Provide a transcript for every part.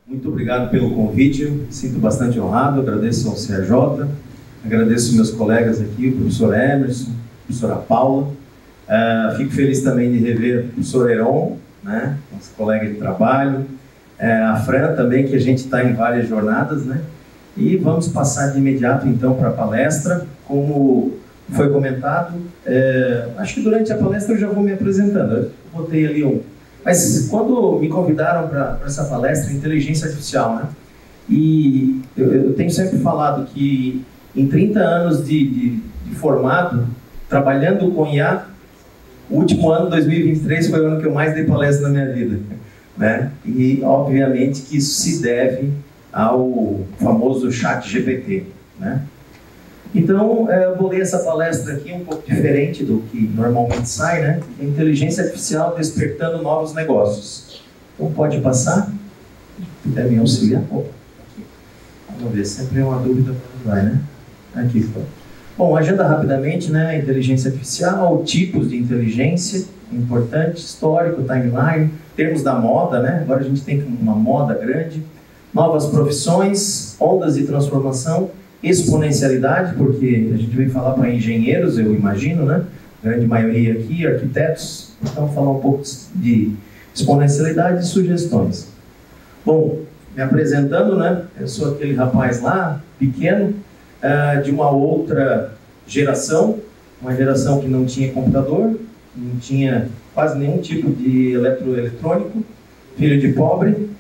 Muito obrigado pelo convite, eu sinto bastante honrado, agradeço ao CRJ, agradeço meus colegas aqui, o professor Emerson, a professora Paula, fico feliz também de rever o professor Heron, né, nosso colega de trabalho, a Fran também, que a gente está em várias jornadas, né, e vamos passar de imediato então para a palestra. Como foi comentado, acho que durante a palestra eu já vou me apresentando, eu botei ali mas quando me convidaram para essa palestra, inteligência artificial, né? E eu tenho sempre falado que em 30 anos de formado, trabalhando com IA, o último ano, 2023, foi o ano que eu mais dei palestra na minha vida, né? E, obviamente, que isso se deve ao famoso chat GPT, né? Então, eu vou ler essa palestra aqui um pouco diferente do que normalmente sai, né? Inteligência Artificial despertando novos negócios. Então, pode passar? Se puder me auxiliar. Vamos ver, sempre é uma dúvida quando vai, né? Aqui, foi. Bom, agenda rapidamente, né? Inteligência Artificial, tipos de inteligência, importante, histórico, timeline, termos da moda, né? Agora a gente tem uma moda grande. Novas profissões, ondas de transformação, exponencialidade, porque a gente veio falar para engenheiros, eu imagino, né? A grande maioria aqui, arquitetos. Então, falar um pouco de exponencialidade e sugestões. Bom, me apresentando, né? Eu sou aquele rapaz lá, pequeno, de uma outra geração, uma geração que não tinha computador, não tinha quase nenhum tipo de eletroeletrônico, filho de pobre,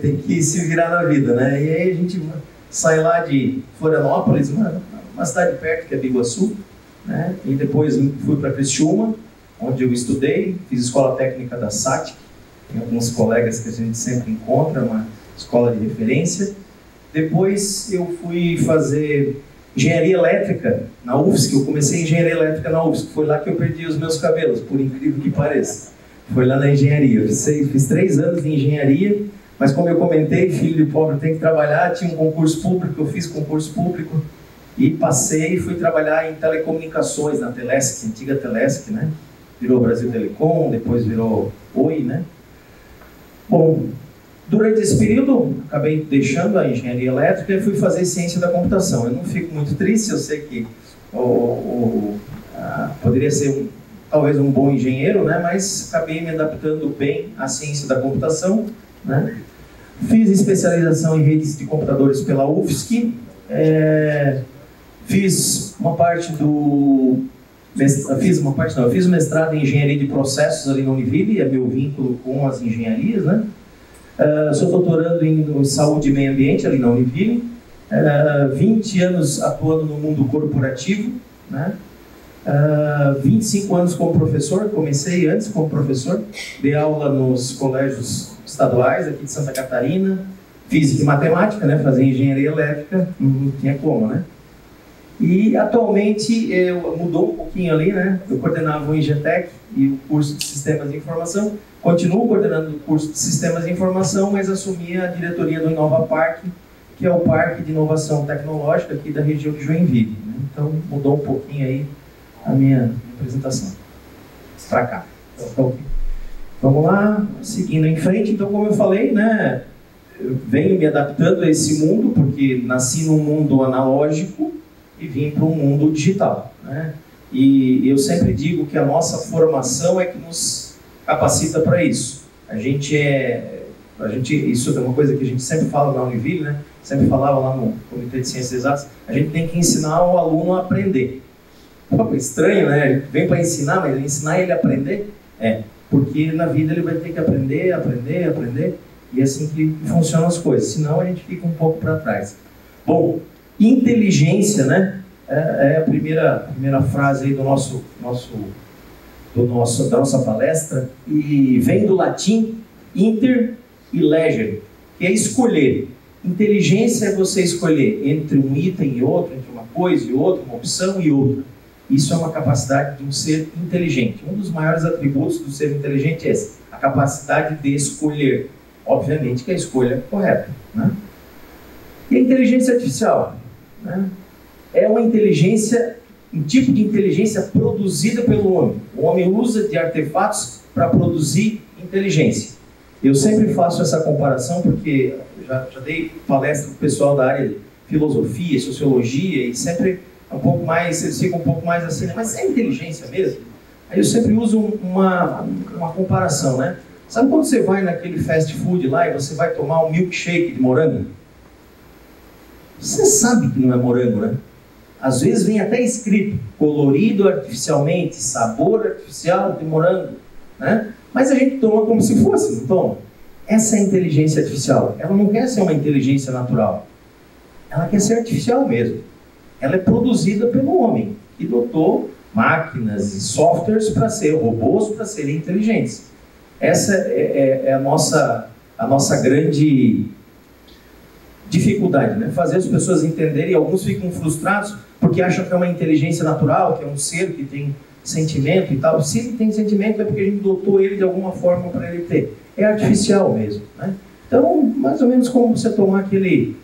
tem que se virar na vida, né? E aí a gente sai lá de Florianópolis, uma cidade perto, que é Biguaçu, né? E depois fui para Criciúma, onde eu estudei, fiz escola técnica da SATIC, tem alguns colegas que a gente sempre encontra, uma escola de referência. Depois eu fui fazer engenharia elétrica na UFSC, eu comecei engenharia elétrica na UFSC, foi lá que eu perdi os meus cabelos, por incrível que pareça. Foi lá na engenharia, eu fiz 3 anos de engenharia, mas como eu comentei, filho de pobre tem que trabalhar, tinha um concurso público, eu fiz concurso público e passei e fui trabalhar em telecomunicações na Telesc, antiga Telesc, né? Virou Brasil Telecom, depois virou Oi, né? Bom, durante esse período, acabei deixando a engenharia elétrica e fui fazer ciência da computação. Eu não fico muito triste, eu sei que poderia ser talvez um bom engenheiro, né? Mas acabei me adaptando bem à ciência da computação, né? Fiz especialização em redes de computadores pela UFSC, fiz o mestrado em engenharia de processos ali na Univille, é meu vínculo com as engenharias, né? Sou doutorando em saúde e meio ambiente ali na Univille, 20 anos atuando no mundo corporativo, né? 25 anos como professor, comecei antes como professor, dei aula nos colégios estaduais aqui de Santa Catarina, física e matemática, né? Fazia engenharia elétrica, não tinha como, né? E atualmente mudou um pouquinho ali, né? Eu coordenava o Ingetec e o curso de Sistemas de Informação, continuo coordenando o curso de Sistemas de Informação, mas assumi a diretoria do Inova Parque, que é o parque de inovação tecnológica aqui da região de Joinville, né? Então mudou um pouquinho aí a minha apresentação. Para cá. Então, okay. Vamos lá, seguindo em frente. Então, como eu falei, né, eu venho me adaptando a esse mundo, porque nasci num mundo analógico e vim para um mundo digital, né? E eu sempre digo que a nossa formação é que nos capacita para isso. Isso é uma coisa que a gente sempre fala na Univille, né? Sempre falava lá no Comitê de Ciências Exatas, a gente tem que ensinar o aluno a aprender. Estranho, né? Vem para ensinar, mas ensinar ele a aprender? Porque na vida ele vai ter que aprender, e é assim que funcionam as coisas, senão a gente fica um pouco para trás. Bom, inteligência, né? É a primeira frase aí da nossa palestra, e vem do latim inter e legere, que é escolher. Inteligência é você escolher entre um item e outro, entre uma coisa e outra, uma opção e outra. Isso é uma capacidade de um ser inteligente. Um dos maiores atributos do ser inteligente é esse, a capacidade de escolher. Obviamente que a escolha é correta, né? E a inteligência artificial, né? É uma inteligência, um tipo de inteligência produzida pelo homem. O homem usa de artefatos para produzir inteligência. Eu sempre faço essa comparação porque já dei palestra para o pessoal da área de filosofia, sociologia, e sempre eles ficam um pouco mais assim, né? Mas é inteligência mesmo? Aí eu sempre uso uma comparação, né? Sabe quando você vai naquele fast food lá e você vai tomar um milkshake de morango? Você sabe que não é morango, né? Às vezes vem até escrito, colorido artificialmente, sabor artificial de morango, né? Mas a gente toma como se fosse, não toma? Essa é a inteligência artificial. Ela não quer ser uma inteligência natural. Ela quer ser artificial mesmo. Ela é produzida pelo homem, que dotou máquinas e softwares para ser robôs, para serem inteligentes. Essa é a nossa grande dificuldade, né? Fazer as pessoas entenderem, e alguns ficam frustrados porque acham que é uma inteligência natural, que é um ser que tem sentimento e tal. Se ele tem sentimento é porque a gente dotou ele de alguma forma para ele ter. É artificial mesmo, né? Então, mais ou menos como você tomar aquele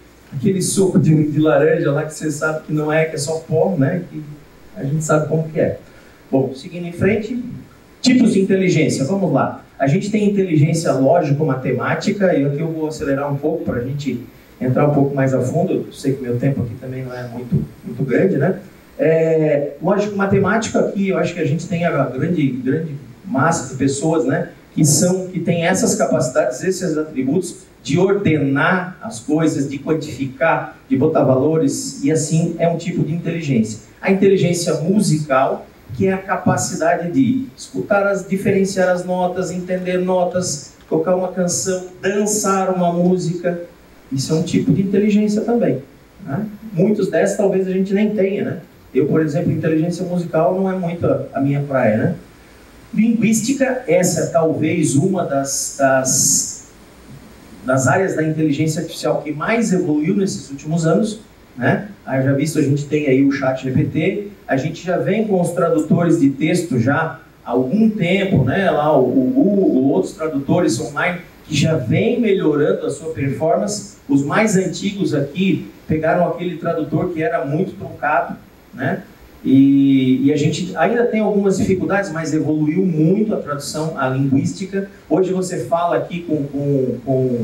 suco de laranja lá que você sabe que não é, que é só pó, né? Que a gente sabe como que é. Bom, seguindo em frente, tipos de inteligência, vamos lá. A gente tem inteligência lógico-matemática, e aqui eu vou acelerar um pouco para a gente entrar um pouco mais a fundo. Eu sei que meu tempo aqui também não é muito grande, né? Lógico-matemática, aqui eu acho que a gente tem a grande massa de pessoas, né? Que tem essas capacidades, esses atributos de ordenar as coisas, de quantificar, de botar valores, e assim é um tipo de inteligência. A inteligência musical, que é a capacidade de diferenciar as notas, entender notas, tocar uma canção, dançar uma música. Isso é um tipo de inteligência também, né? Muitos dessas talvez a gente nem tenha, né? Eu, por exemplo, inteligência musical não é muito a minha praia, né? Linguística, essa é talvez uma das áreas da inteligência artificial que mais evoluiu nesses últimos anos, né? Já a gente tem aí o ChatGPT, a gente já vem com os tradutores de texto já há algum tempo, né? Lá o Google, outros tradutores online que já vem melhorando a sua performance. Os mais antigos aqui pegaram aquele tradutor que era muito truncado, né? E a gente ainda tem algumas dificuldades, mas evoluiu muito a tradução, a linguística. Hoje você fala aqui com o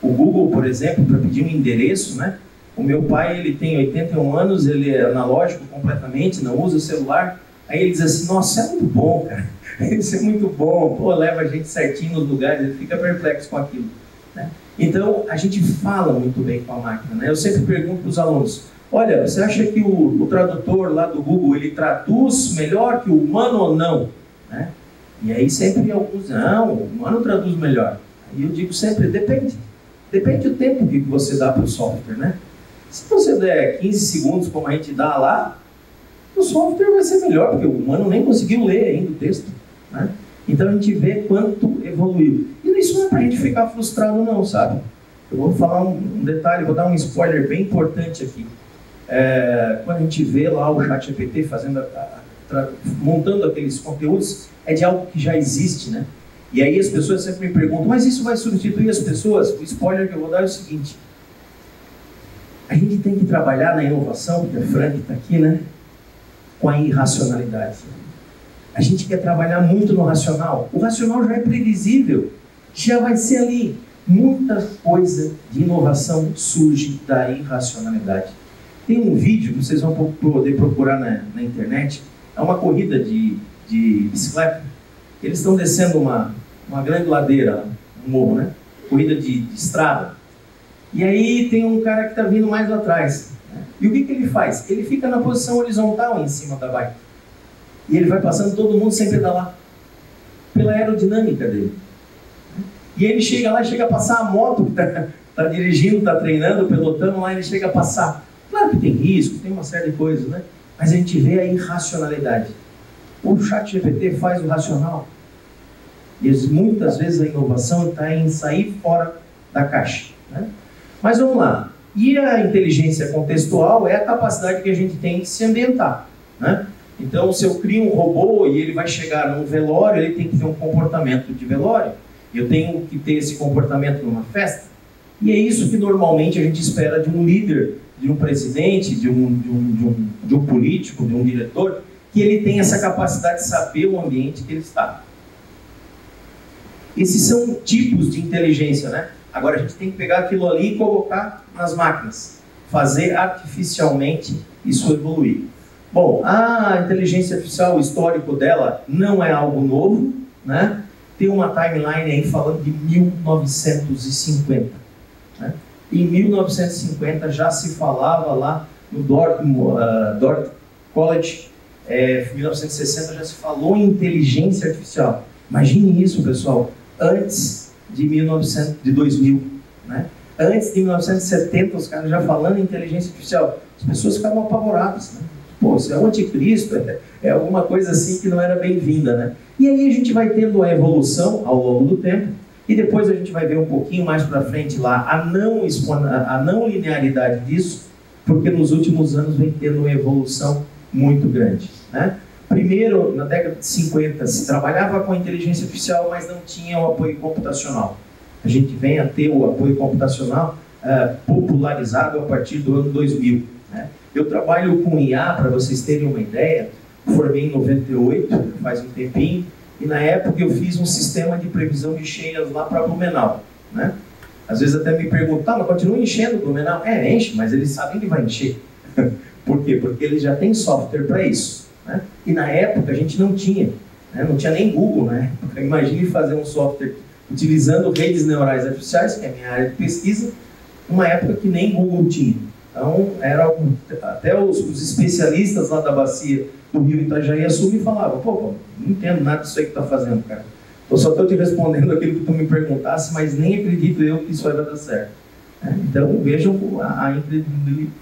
Google, por exemplo, para pedir um endereço, né? O meu pai, ele tem 81 anos, ele é analógico completamente, não usa o celular. Aí ele diz assim, nossa, isso é muito bom, cara. Isso é muito bom, pô, leva a gente certinho nos lugares, ele fica perplexo com aquilo, né? Então, a gente fala muito bem com a máquina, né? Eu sempre pergunto para os alunos, olha, você acha que o tradutor lá do Google, ele traduz melhor que o humano ou não? Né? E aí sempre alguns, não, o humano traduz melhor. E eu digo sempre, depende. Depende do tempo que você dá para o software, né? Se você der 15 segundos, como a gente dá lá, o software vai ser melhor, porque o humano nem conseguiu ler ainda o texto, né? Então a gente vê quanto evoluiu. E isso não é para a gente ficar frustrado não, sabe? Eu vou falar um detalhe, vou dar um spoiler bem importante aqui. Quando a gente vê lá o ChatGPT montando aqueles conteúdos, é de algo que já existe, né? E aí as pessoas sempre me perguntam, mas isso vai substituir as pessoas? O spoiler que eu vou dar é o seguinte, a gente tem que trabalhar na inovação, porque a Frank está aqui, né? Com a irracionalidade. A gente quer trabalhar muito no racional. O racional já é previsível, já vai ser ali. Muita coisa de inovação surge da irracionalidade. Tem um vídeo que vocês vão poder procurar na internet, é uma corrida de bicicleta. Eles estão descendo uma grande ladeira, um morro, né? Corrida de estrada. E aí tem um cara que está vindo mais lá atrás, né? E o que ele faz? Ele fica na posição horizontal em cima da bike. E ele vai passando todo mundo sem pedalar, pela aerodinâmica dele. E ele chega lá, chega a passar a moto que está dirigindo, está treinando, pilotando lá, ele chega a passar. Claro que tem risco, tem uma série de coisas, né? Mas a gente vê a irracionalidade. O ChatGPT faz o racional. E muitas vezes a inovação está em sair fora da caixa, né? Mas vamos lá. E a inteligência contextual é a capacidade que a gente tem de se ambientar, né? Então, se eu crio um robô e ele vai chegar num velório, ele tem que ter um comportamento de velório. Eu tenho que ter esse comportamento numa festa. E é isso que normalmente a gente espera de um líder, de um presidente, de um político, de um diretor, que ele tenha essa capacidade de saber o ambiente que ele está. Esses são tipos de inteligência, né? Agora a gente tem que pegar aquilo ali e colocar nas máquinas, fazer artificialmente isso evoluir. Bom, a inteligência artificial, o histórico dela não é algo novo, né? Tem uma timeline aí falando de 1950. Né? Em 1950 já se falava lá no Dordt College, 1960 já se falou em inteligência artificial. Imagine isso, pessoal, antes de 2000, né? Antes de 1970, os caras já falando em inteligência artificial. As pessoas ficavam apavoradas, né? Pô, isso é o anticristo, é alguma coisa assim que não era bem-vinda, né? E aí a gente vai tendo a evolução ao longo do tempo, e depois a gente vai ver um pouquinho mais para frente lá a não linearidade disso, porque nos últimos anos vem tendo uma evolução muito grande, né? Primeiro, na década de 50, se trabalhava com a inteligência artificial, mas não tinha o apoio computacional. A gente vem a ter o apoio computacional popularizado a partir do ano 2000, né? Eu trabalho com IA, para vocês terem uma ideia, formei em 98, faz um tempinho, e na época eu fiz um sistema de previsão de cheias lá para Blumenau, né? Às vezes até me perguntam, mas continua enchendo Blumenau? Enche, mas eles sabem que vai encher. Por quê? Porque eles já têm software para isso, né? E na época a gente não tinha, né? Não tinha nem Google, né? Imagine fazer um software utilizando redes neurais artificiais, que é a minha área de pesquisa, numa época que nem Google tinha. Então, até os especialistas lá da bacia do Rio Itajaí assumem e falavam, pô, não entendo nada disso aí que está fazendo, cara. Eu só estou te respondendo aquilo que tu me perguntasse, mas nem acredito eu que isso aí vai dar certo. Então, vejam a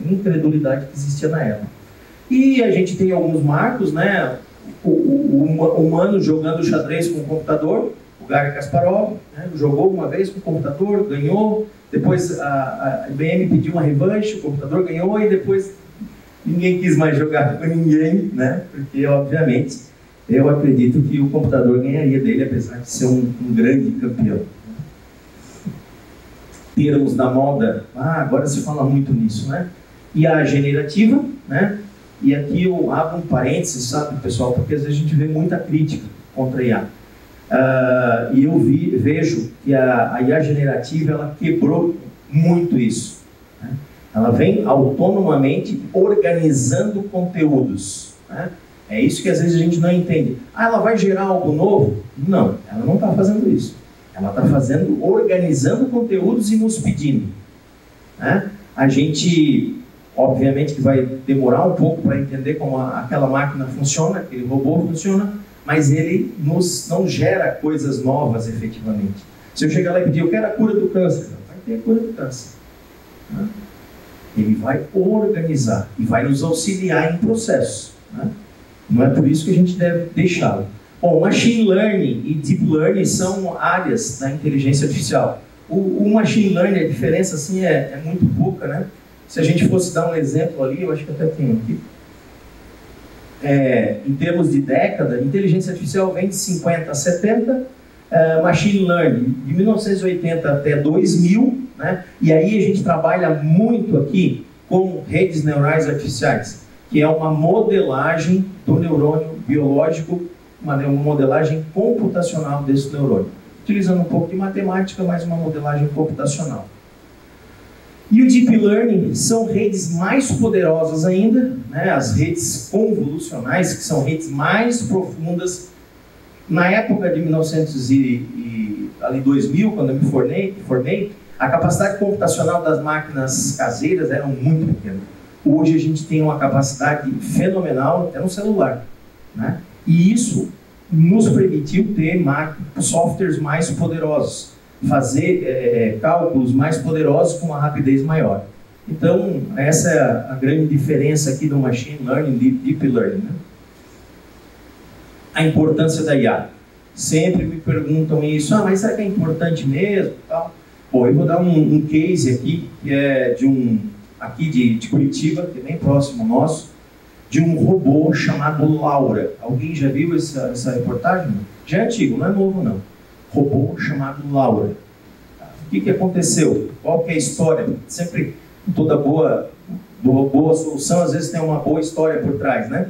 incredulidade que existia na época. E a gente tem alguns marcos, né? O humano jogando xadrez com o computador, o Garry Kasparov, né? Jogou uma vez com o computador, ganhou. Depois a IBM pediu uma revanche, o computador ganhou, e depois ninguém quis mais jogar com ninguém, né? Porque, obviamente, eu acredito que o computador ganharia dele, apesar de ser um grande campeão. Termos da moda, agora se fala muito nisso, né? IA generativa, né? E aqui eu abro um parênteses, sabe, pessoal, porque às vezes a gente vê muita crítica contra a IA. E eu vejo que a IA generativa, ela quebrou muito isso, né? Ela vem autonomamente organizando conteúdos, né? É isso que às vezes a gente não entende. Ela vai gerar algo novo? Não, ela não está fazendo isso. Ela está organizando conteúdos e nos pedindo, né? A gente, obviamente, que vai demorar um pouco para entender como aquela máquina funciona, aquele robô funciona, mas ele não gera coisas novas efetivamente. Se eu chegar lá e pedir, eu quero a cura do câncer, não vai ter a cura do câncer, né? Ele vai organizar e vai nos auxiliar em processos, né? Não é por isso que a gente deve deixá-lo. Bom, Machine Learning e Deep Learning são áreas da inteligência artificial. O Machine Learning, a diferença assim é muito pouca, né? Se a gente fosse dar um exemplo ali, eu acho que até tenho aqui. Em termos de década, inteligência artificial vem de 50 a 70, Machine Learning de 1980 até 2000, né? E aí a gente trabalha muito aqui com redes neurais artificiais, que é uma modelagem do neurônio biológico, uma modelagem computacional desse neurônio, utilizando um pouco de matemática, mas uma modelagem computacional. E o Deep Learning são redes mais poderosas ainda, né? As redes convolucionais, que são redes mais profundas. Na época de 2000, quando eu me formei, a capacidade computacional das máquinas caseiras era muito pequena. Hoje a gente tem uma capacidade fenomenal até no celular, né? E isso nos permitiu ter softwares mais poderosos, fazer cálculos mais poderosos com uma rapidez maior. Então, essa é a grande diferença aqui do Machine Learning e Deep Learning, né? A importância da IA. Sempre me perguntam isso, mas será que é importante mesmo? Tal. Bom, eu vou dar um case aqui, que é aqui de Curitiba, que é bem próximo nosso, de um robô chamado Laura. Alguém já viu essa reportagem? Já é antigo, não é novo não. Robô chamado Laura. O que aconteceu? Qual que é a história? Sempre toda boa solução, às vezes tem uma boa história por trás, né?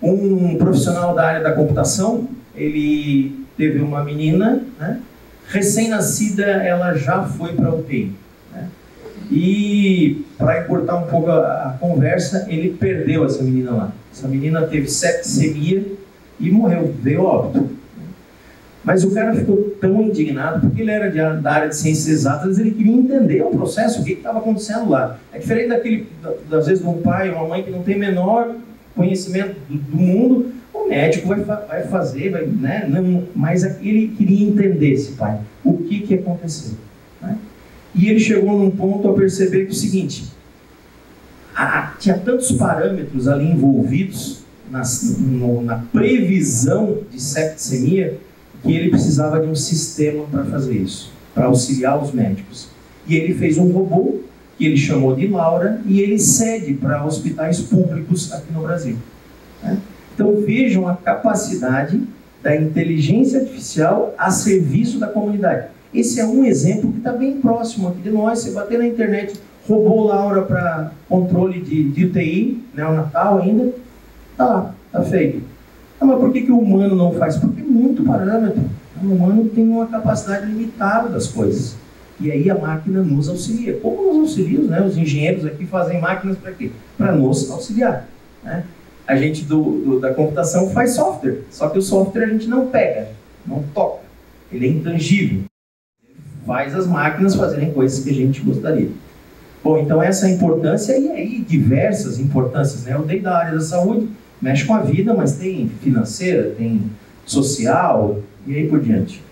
Um profissional da área da computação, ele teve uma menina, né? recém-nascida, ela já foi para a UTI. Né? E, para encurtar um pouco a conversa, ele perdeu essa menina lá. Essa menina teve septicemia e morreu, veio a óbito. Mas o cara ficou tão indignado, porque ele era da área de ciências exatas, ele queria entender o processo, o que estava acontecendo lá. É diferente das vezes, de um pai ou uma mãe que não tem menor conhecimento do mundo, o médico vai fazer, né? Não, mas ele queria entender, esse pai, o que aconteceu. Né? E ele chegou num ponto a perceber que o seguinte, tinha tantos parâmetros ali envolvidos na previsão de septicemia, que ele precisava de um sistema para fazer isso, para auxiliar os médicos. E ele fez um robô, que ele chamou de Laura, e ele cede para hospitais públicos aqui no Brasil. Né? Então vejam a capacidade da inteligência artificial a serviço da comunidade. Esse é um exemplo que está bem próximo aqui de nós. Você bater na internet, robô Laura para controle de UTI, neonatal ainda, está lá, está feito. Mas por que o humano não faz? Porque é muito parâmetro. O humano tem uma capacidade limitada das coisas. E aí a máquina nos auxilia. Como nos auxilia, né? Os engenheiros aqui fazem máquinas para quê? Para nos auxiliar. Né? A gente da computação faz software. Só que o software a gente não pega, não toca. Ele é intangível. Ele faz as máquinas fazerem coisas que a gente gostaria. Bom, então essa é a importância, e aí diversas importâncias. Né? Eu dei da área da saúde, mexe com a vida, mas tem financeira, tem social, e aí por diante.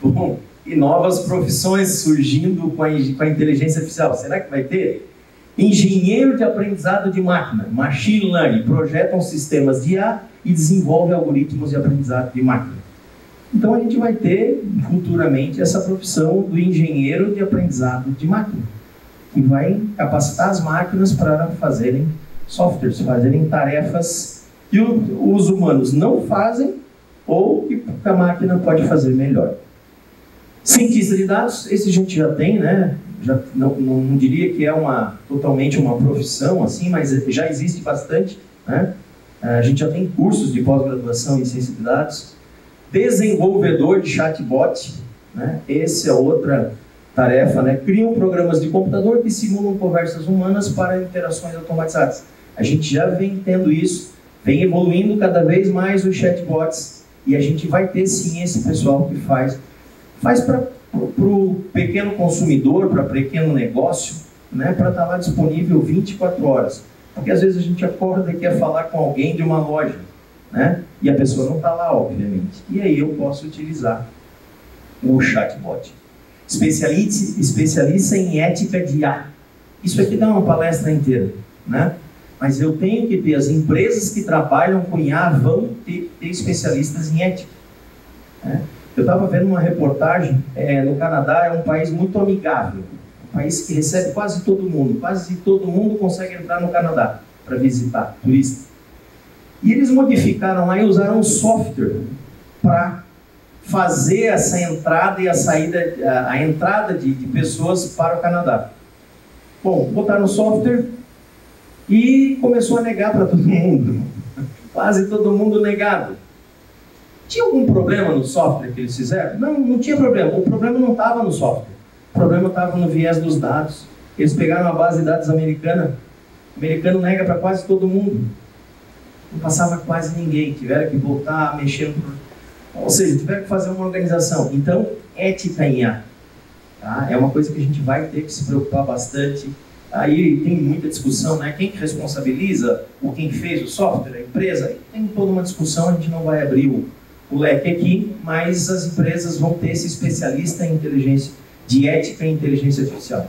Bom, e novas profissões surgindo com a inteligência artificial. Será que vai ter? Engenheiro de aprendizado de máquina, machine learning, projetam sistemas de IA e desenvolve algoritmos de aprendizado de máquina. Então a gente vai ter futuramente essa profissão do engenheiro de aprendizado de máquina, que vai capacitar as máquinas para fazerem softwares, fazerem tarefas que os humanos não fazem ou que a máquina pode fazer melhor. Cientista de dados, esse a gente já tem, né? Não diria que é totalmente uma profissão, assim, mas já existe bastante. Né? A gente já tem cursos de pós-graduação em ciência de dados. Desenvolvedor de chatbot, né? Essa é outra tarefa. Né? Criam programas de computador que simulam conversas humanas para interações automatizadas. A gente já vem tendo isso, vem evoluindo cada vez mais os chatbots, e a gente vai ter sim esse pessoal que faz para o pequeno consumidor, para pequeno negócio, né, para estar lá disponível 24 horas. Porque às vezes a gente acorda e quer falar com alguém de uma loja, né, e a pessoa não está lá, obviamente. E aí eu posso utilizar o chatbot. Especialista em ética de IA. Isso aqui dá uma palestra inteira, né? Mas eu tenho que ter, as empresas que trabalham com IA vão ter especialistas em ética. Né? Eu estava vendo uma reportagem, no Canadá é um país muito amigável, um país que recebe quase todo mundo consegue entrar no Canadá para visitar, turista. E eles modificaram lá e usaram um software para fazer essa entrada e a saída, a entrada de pessoas para o Canadá. Bom, botaram o software e começou a negar para todo mundo, quase todo mundo negado. Tinha algum problema no software que eles fizeram? Não tinha problema. O problema não estava no software. O problema estava no viés dos dados. Eles pegaram a base de dados americana. O americano nega para quase todo mundo. Não passava quase ninguém. Tiveram que voltar mexendo. Ou seja, tiveram que fazer uma organização. Então, ética em IA. Tá? É uma coisa que a gente vai ter que se preocupar bastante. Aí tem muita discussão, né? Quem que responsabiliza? Ou quem fez o software? A empresa? Aí tem toda uma discussão, a gente não vai abrir o leque aqui, mas as empresas vão ter esse especialista em inteligência, de ética e inteligência artificial.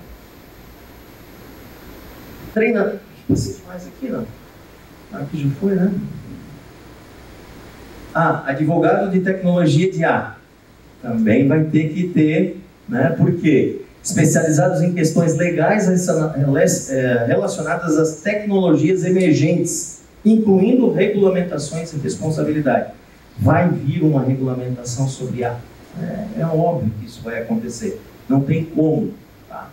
Treina... Você faz aqui, não? Aqui já foi, né? Advogado de tecnologia de IA. Também vai ter que ter, né? Por quê? Especializados em questões legais relacionadas às tecnologias emergentes, incluindo regulamentações e responsabilidade. Vai vir uma regulamentação sobre IA. É óbvio que isso vai acontecer. Não tem como. Tá?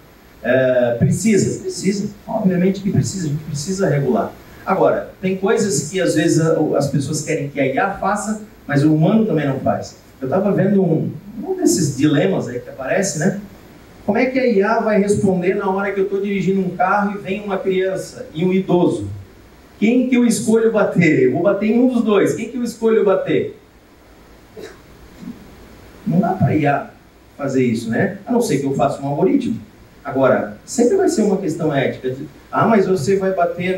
Precisa. Obviamente que precisa. A gente precisa regular. Agora, tem coisas que às vezes as pessoas querem que a IA faça, mas o humano também não faz. Eu estava vendo um desses dilemas aí que aparece, né? Como é que a IA vai responder na hora que eu estou dirigindo um carro e vem uma criança e um idoso? Quem que eu escolho bater? Eu vou bater em um dos dois. Quem que eu escolho bater? Não dá para a IA fazer isso, né? A não ser que eu faça um algoritmo. Agora, sempre vai ser uma questão ética. Mas você vai bater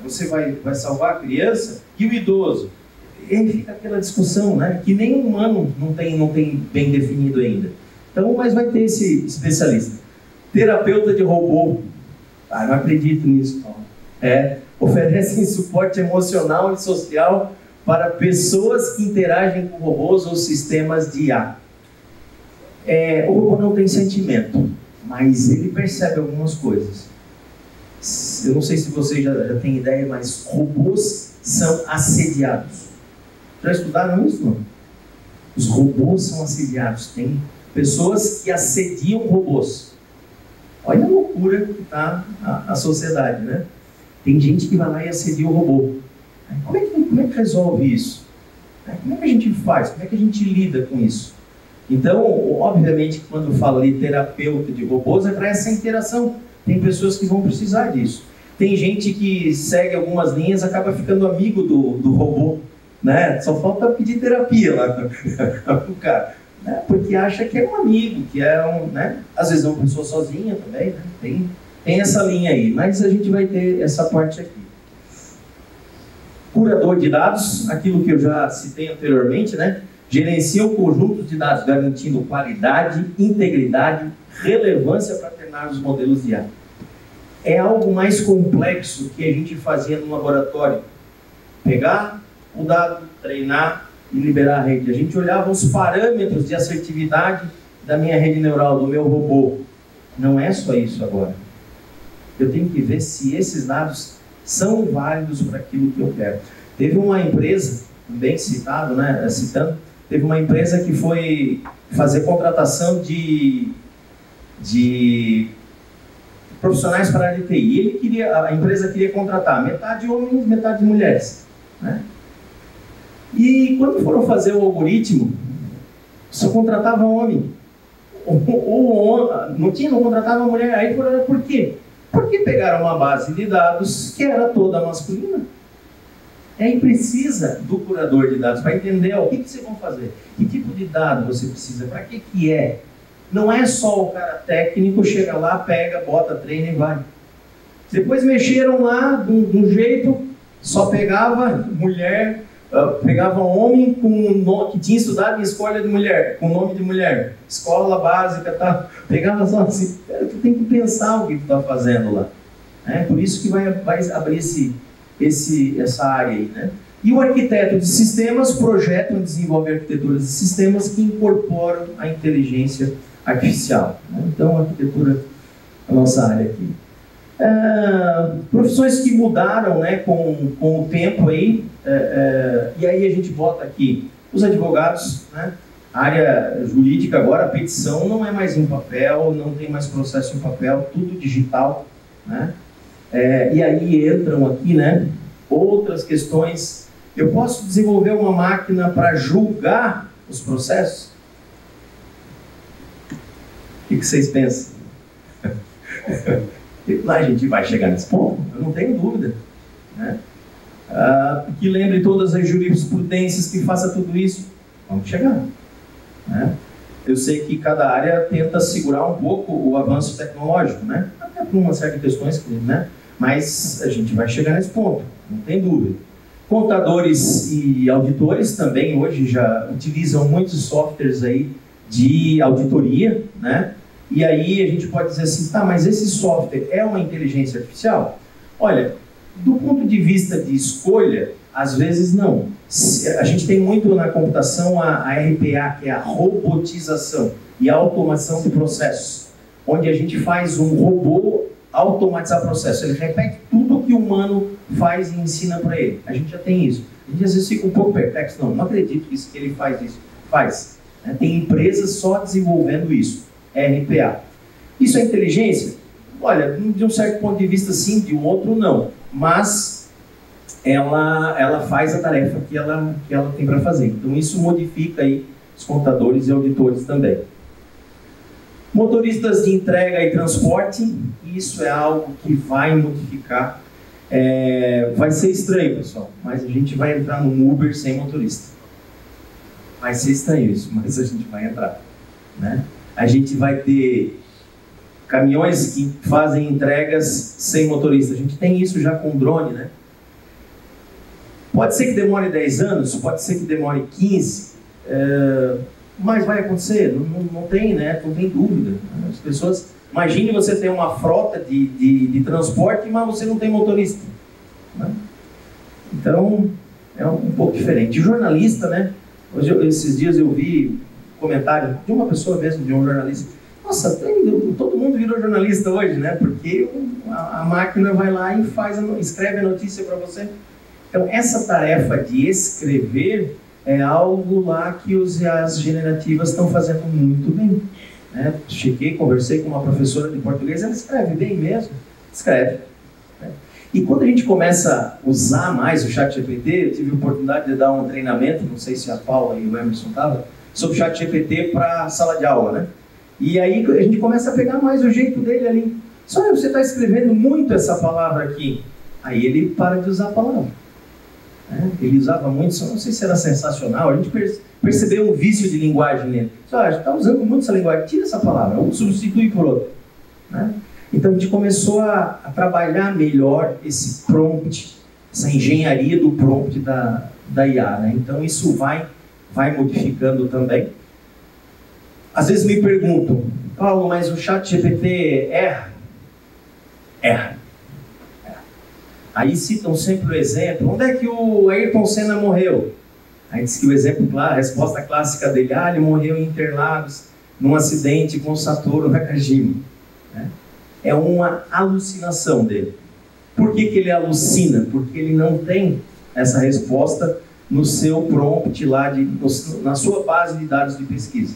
você vai salvar a criança e o idoso. E fica aquela discussão, né? Que nem o humano não tem bem definido ainda. Então, mas vai ter esse especialista. Terapeuta de robô. Não acredito nisso, Paulo. Oferecem suporte emocional e social para pessoas que interagem com robôs ou sistemas de IA. O robô não tem sentimento, mas ele percebe algumas coisas. Eu não sei se vocês já têm ideia, mas robôs são assediados. Já estudaram isso, não? Os robôs são assediados. Tem pessoas que assediam robôs. Olha a loucura que está a sociedade, né? Tem gente que vai lá e assedia o robô. Como é que resolve isso? Como é que a gente faz? Como é que a gente lida com isso? Então, obviamente, quando eu falo ali terapeuta de robôs, é para essa interação. Tem pessoas que vão precisar disso. Tem gente que segue algumas linhas, acaba ficando amigo do robô, né? Só falta pedir terapia lá pro cara, né? Porque acha que é um amigo, que é né? Às vezes é uma pessoa sozinha também, né? Tem essa linha aí, mas a gente vai ter essa parte aqui. Curador de dados, aquilo que eu já citei anteriormente, né? Gerencia o conjunto de dados, garantindo qualidade, integridade, relevância para treinar os modelos de IA. É algo mais complexo que a gente fazia no laboratório. Pegar o dado, treinar e liberar a rede. A gente olhava os parâmetros de assertividade da minha rede neural, do meu robô. Não é só isso agora. Eu tenho que ver se esses dados são válidos para aquilo que eu quero. Teve uma empresa, bem citado, né, teve uma empresa que foi fazer contratação de profissionais para a área de TI. A empresa queria contratar metade homens, metade mulheres, né? E quando foram fazer o algoritmo, só contratava homem. Não contratava mulher. Aí por quê? Porque pegaram uma base de dados que era toda masculina. Aí precisa do curador de dados para entender o que vocês vão fazer, que tipo de dado você precisa, para que é. Não é só o cara técnico, chega lá, pega, bota, treina e vai. Depois mexeram lá de um jeito, só pegava mulher, pegava homem que tinha estudado em escola de mulher, com nome de mulher, escola básica, tá? Pegava só assim, tu tem que pensar o que tu está fazendo lá. Por isso que vai abrir essa área aí, né? E o arquiteto de sistemas projeta e desenvolve arquiteturas de sistemas que incorporam a inteligência artificial, né? Então, a arquitetura é a nossa área aqui. Profissões que mudaram, né, com o tempo aí, e aí a gente bota aqui os advogados, né? A área jurídica agora, a petição não é mais em papel, não tem mais processo em papel, tudo digital, né? E aí entram aqui, né, outras questões. Eu posso desenvolver uma máquina para julgar os processos? O que vocês pensam? Lá a gente vai chegar nesse ponto, eu não tenho dúvida, né? Que lembre todas as jurisprudências, que faça tudo isso. Vamos chegar, né? Eu sei que cada área tenta segurar um pouco o avanço tecnológico, né? Até por uma série de questões, né? Mas a gente vai chegar nesse ponto, não tem dúvida. Contadores e auditores também hoje já utilizam muitos softwares aí de auditoria, né? E aí a gente pode dizer assim, tá, mas esse software é uma inteligência artificial? Olha, do ponto de vista de escolha, às vezes não. A gente tem muito na computação a RPA, que é a robotização e a automação de processos, onde a gente faz um robô automatizar processo. Ele repete tudo o que o humano faz e ensina para ele. A gente já tem isso. A gente às vezes fica um pouco perplexo. Não acredito que ele faz isso. Faz. Tem empresas só desenvolvendo isso. RPA. Isso é inteligência? Olha, de um certo ponto de vista sim, de um outro não. Mas ela faz a tarefa que ela tem para fazer. Então isso modifica aí os contadores e auditores também. Motoristas de entrega e transporte, isso é algo que vai modificar. Vai ser estranho, pessoal, mas a gente vai entrar num Uber sem motorista. Vai ser estranho isso, mas a gente vai entrar, né? A gente vai ter caminhões que fazem entregas sem motorista. A gente tem isso já com drone, né? Pode ser que demore 10 anos, pode ser que demore 15, mas vai acontecer, não tem, né? Não tem dúvida. As pessoas... Imagine você ter uma frota de transporte, mas você não tem motorista, né? Então, é um pouco diferente. O jornalista, né? Esses dias eu vi um comentário de uma pessoa mesmo, de um jornalista. Nossa, todo mundo virou jornalista hoje, né? Porque a máquina vai lá e escreve a notícia para você. Então, essa tarefa de escrever é algo lá que as generativas estão fazendo muito bem, né? Cheguei, conversei com uma professora de português, ela escreve bem mesmo, escreve, né? E quando a gente começa a usar mais o ChatGPT, eu tive a oportunidade de dar um treinamento, não sei se a Paula e o Emerson estavam, sobre o ChatGPT para sala de aula, né? E aí a gente começa a pegar mais o jeito dele ali. Só você está escrevendo muito essa palavra aqui. Aí ele para de usar a palavra. Ele usava muito, não sei se era sensacional, a gente percebeu um vício de linguagem nele. A gente está usando muito essa linguagem, tira essa palavra, ou substitui por outra, né? Então a gente começou a trabalhar melhor esse prompt, essa engenharia do prompt da IA, né? Então isso vai modificando também. Às vezes me perguntam, Paulo, mas o ChatGPT erra? Erra. Aí citam sempre o exemplo, onde é que o Ayrton Senna morreu? Aí diz que o exemplo, claro, a resposta clássica dele, ele morreu em Interlagos, num acidente com o Satoru Nakajima, né? É uma alucinação dele. Por que ele alucina? Porque ele não tem essa resposta no seu prompt lá, na sua base de dados de pesquisa.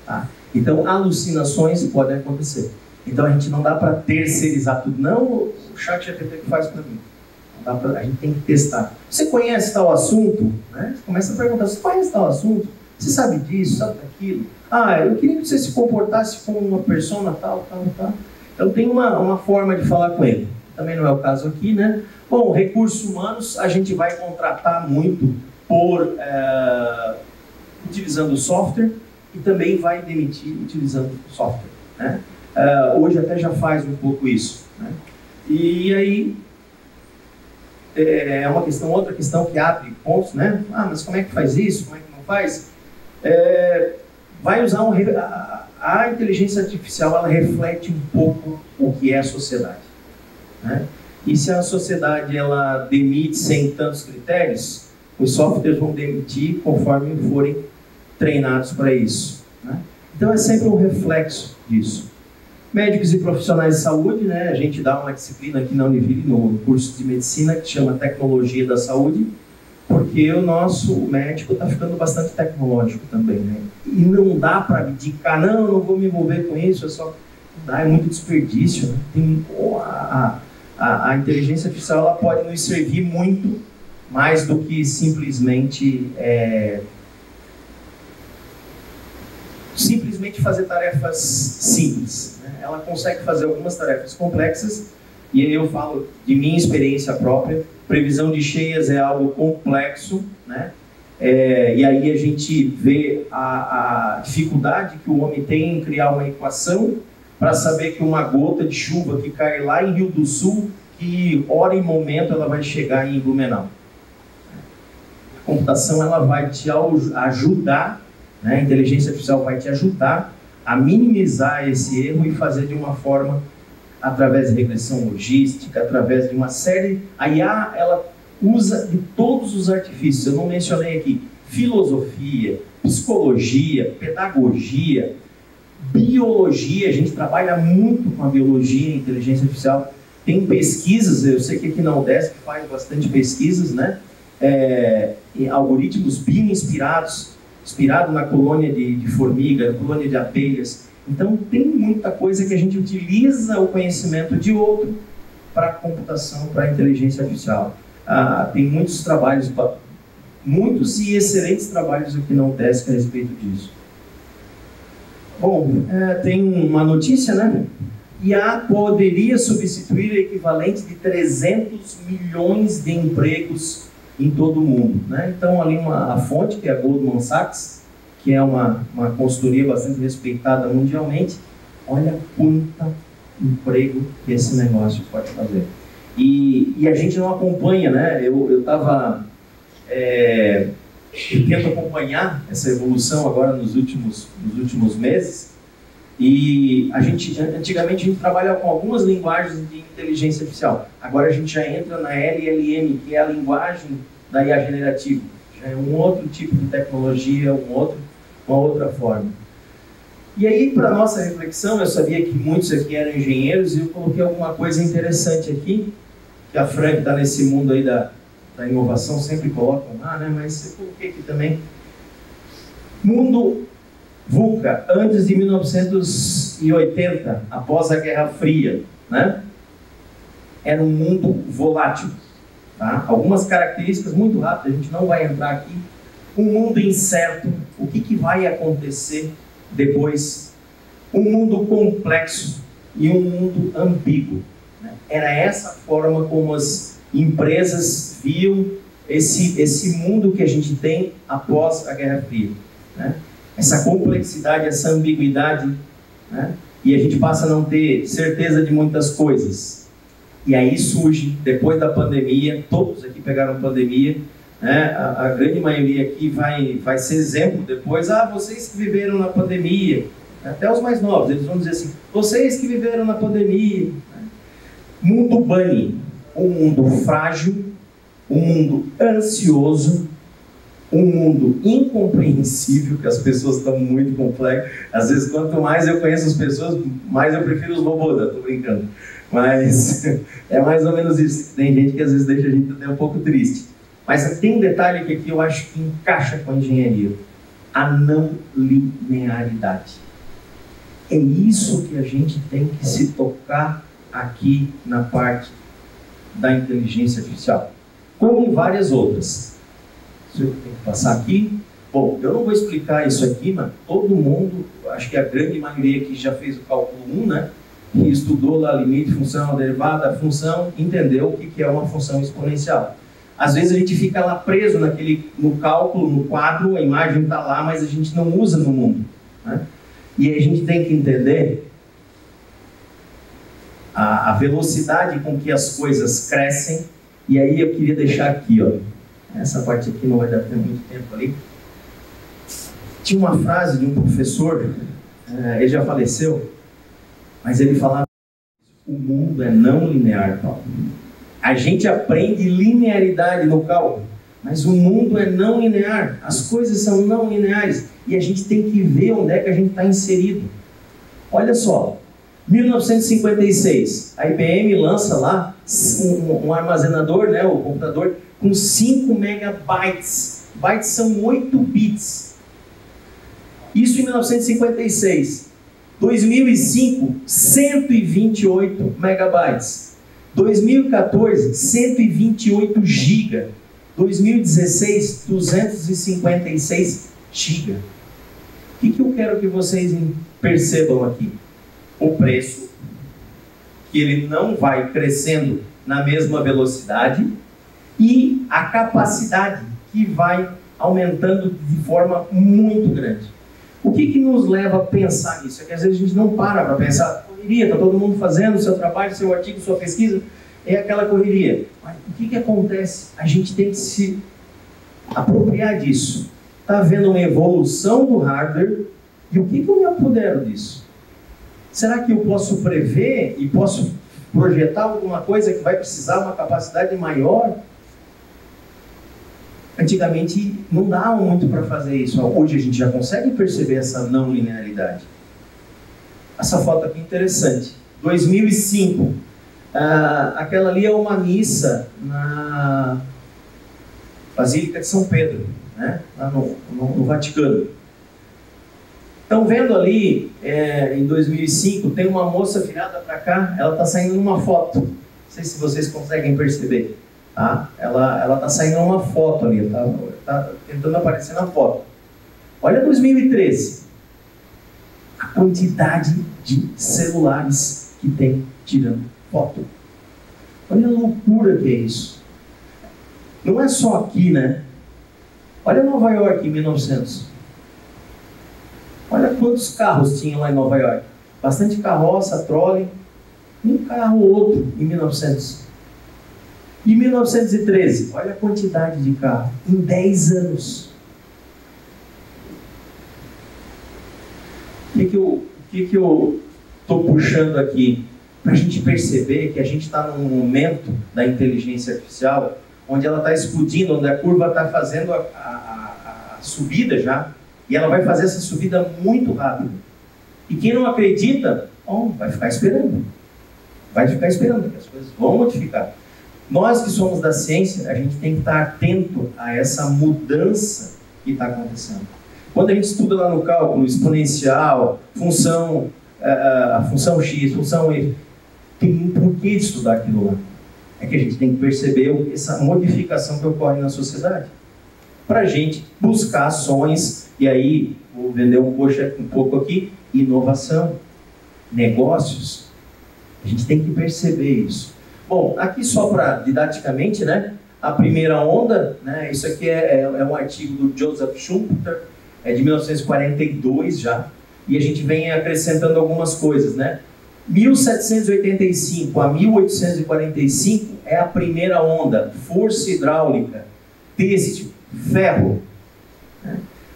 Tá? Então, alucinações podem acontecer. Então, a gente não dá para terceirizar tudo. Não o ChatGPT que faz para mim. A gente tem que testar. Você conhece tal assunto? Né? Você começa a perguntar, você conhece tal assunto? Você sabe disso, sabe daquilo? Eu queria que você se comportasse como uma persona tal. Então, tem uma forma de falar com ele. Também não é o caso aqui, né? Bom, recursos humanos, a gente vai contratar muito utilizando software e também vai demitir utilizando software, né? Hoje até já faz um pouco isso, né? E aí é outra questão que abre pontos, né? Mas como é que faz isso? Como é que não faz? Vai usar a inteligência artificial, ela reflete um pouco o que é a sociedade, né? E se a sociedade ela demite sem tantos critérios, os softwares vão demitir conforme forem treinados para isso, né? Então é sempre um reflexo disso. Médicos e profissionais de saúde, né? A gente dá uma disciplina aqui na Univille, no curso de medicina, que chama Tecnologia da Saúde, porque o nosso médico está ficando bastante tecnológico também, né? E não dá para abdicar, não vou me envolver com isso, é muito desperdício, né? A inteligência artificial ela pode nos servir muito mais do que simplesmente fazer tarefas simples, né? Ela consegue fazer algumas tarefas complexas, e aí eu falo de minha experiência própria. Previsão de cheias é algo complexo, né? E aí a gente vê a dificuldade que o homem tem em criar uma equação para saber que uma gota de chuva que cai lá em Rio do Sul, que hora e momento ela vai chegar em Blumenau. A computação ela vai te ajudar, né? A inteligência artificial vai te ajudar a minimizar esse erro e fazer de uma forma, através de regressão logística, através de uma série... A IA, ela usa de todos os artifícios, eu não mencionei aqui, filosofia, psicologia, pedagogia, biologia, a gente trabalha muito com a biologia e inteligência artificial. Tem pesquisas, eu sei que aqui na UDESC faz bastante pesquisas, né? Em algoritmos bioinspirados, inspirado na colônia de formiga, na colônia de abelhas. Então tem muita coisa que a gente utiliza o conhecimento de outro para a computação, para a inteligência artificial. Tem muitos trabalhos muitos e excelentes trabalhos aqui na UDESC a respeito disso. Bom, tem uma notícia, né? IA poderia substituir o equivalente de 300 milhões de empregos em todo o mundo, né? Então, ali a fonte, que é a Goldman Sachs, que é uma consultoria bastante respeitada mundialmente, olha quanta emprego que esse negócio pode fazer. E a gente não acompanha, né? Eu tento acompanhar essa evolução agora nos últimos meses, e antigamente a gente trabalha com algumas linguagens de inteligência artificial. Agora a gente já entra na LLM, que é a linguagem da IA generativa. Já é um outro tipo de tecnologia, uma outra forma. E aí, para nossa reflexão, eu sabia que muitos aqui eram engenheiros, e eu coloquei alguma coisa interessante aqui, que a Fran, que está nesse mundo aí da inovação, sempre coloca lá, né? Mas eu coloquei aqui também. Mundo VUCA, antes de 1980, após a Guerra Fria, né? Era um mundo volátil, tá? Algumas características muito rápidas, a gente não vai entrar aqui. Um mundo incerto, o que vai acontecer depois? Um mundo complexo e um mundo ambíguo, né? Era essa forma como as empresas viam esse mundo que a gente tem após a Guerra Fria, né? Essa complexidade, essa ambiguidade, né? E a gente passa a não ter certeza de muitas coisas. E aí surge, depois da pandemia, todos aqui pegaram pandemia, né? A grande maioria aqui vai ser exemplo depois. Vocês que viveram na pandemia, até os mais novos, eles vão dizer assim, vocês que viveram na pandemia, né? Mundo bunny, um mundo frágil, um mundo ansioso, um mundo incompreensível, que as pessoas estão muito complexas. Às vezes, quanto mais eu conheço as pessoas, mais eu prefiro os robôs, estou brincando. Mas é mais ou menos isso. Tem gente que às vezes deixa a gente até um pouco triste. Mas tem um detalhe que aqui eu acho que encaixa com a engenharia. A não linearidade. É isso que a gente tem que se tocar aqui na parte da inteligência artificial, como em várias outras. Se eu tenho que passar aqui, bom, eu não vou explicar isso aqui, mas todo mundo, acho que a grande maioria que já fez o cálculo 1, né, que estudou lá limite, função, derivada, função, entendeu o que é uma função exponencial. Às vezes a gente fica lá preso no cálculo, no quadro, a imagem está lá, mas a gente não usa no mundo, né? E a gente tem que entender a velocidade com que as coisas crescem. E aí eu queria deixar aqui, ó, essa parte aqui não vai dar muito tempo ali. Tinha uma frase de um professor, ele já faleceu, mas ele falava: o mundo é não linear, Paulo. A gente aprende linearidade no cálculo, mas o mundo é não linear, as coisas são não lineares, e a gente tem que ver onde é que a gente está inserido. Olha só, 1956, a IBM lança lá um armazenador, né, o computador, com 5 megabytes. Bytes são 8 bits. Isso em 1956. 2005, 128 megabytes. 2014, 128 giga. 2016, 256 giga. O que eu quero que vocês percebam aqui? O preço, que ele não vai crescendo na mesma velocidade, e a capacidade, que vai aumentando de forma muito grande. O que nos leva a pensar nisso? É que às vezes a gente não para pensar, correria, está todo mundo fazendo o seu trabalho, seu artigo, sua pesquisa, é aquela correria. Mas o que acontece? A gente tem que se apropriar disso. Está havendo uma evolução do hardware, e o que eu me apodero disso? Será que eu posso prever e posso projetar alguma coisa que vai precisar uma capacidade maior? Antigamente não dava muito para fazer isso. Hoje a gente já consegue perceber essa não linearidade. Essa foto aqui é interessante. 2005. Aquela ali é uma missa na Basílica de São Pedro, né? Lá no Vaticano. Estão vendo ali, em 2005, tem uma moça virada para cá, ela está saindo numa foto. Não sei se vocês conseguem perceber. Tá? Ela está saindo numa foto ali. Tá? está tentando aparecer na foto. Olha 2013. A quantidade de celulares que tem tirando foto. Olha a loucura que é isso. Não é só aqui, né? Olha Nova York em 1900. Olha quantos carros tinham lá em Nova York. Bastante carroça, trole. Um carro ou outro em 1900. Em 1913, olha a quantidade de carro. Em 10 anos. O que eu estou puxando aqui? Para a gente perceber que a gente está num momento da inteligência artificial onde ela está explodindo, onde a curva está fazendo a subida já, e ela vai fazer essa subida muito rápido. E quem não acredita, vai ficar esperando. Vai ficar esperando que as coisas vão modificar. Nós que somos da ciência, a gente tem que estar atento a essa mudança que está acontecendo. Quando a gente estuda lá no cálculo exponencial, função, a função x, função y, tem um porquê de estudar aquilo lá. É que a gente tem que perceber essa modificação que ocorre na sociedade. Para a gente buscar ações, e aí, vou vender um pouco aqui, inovação, negócios. A gente tem que perceber isso. Bom, aqui só para, didaticamente, né, a primeira onda, né, isso aqui é um artigo do Joseph Schumpeter, é de 1942 já, e a gente vem acrescentando algumas coisas, né? 1785 a 1845 é a primeira onda, força hidráulica, têxtil, ferro.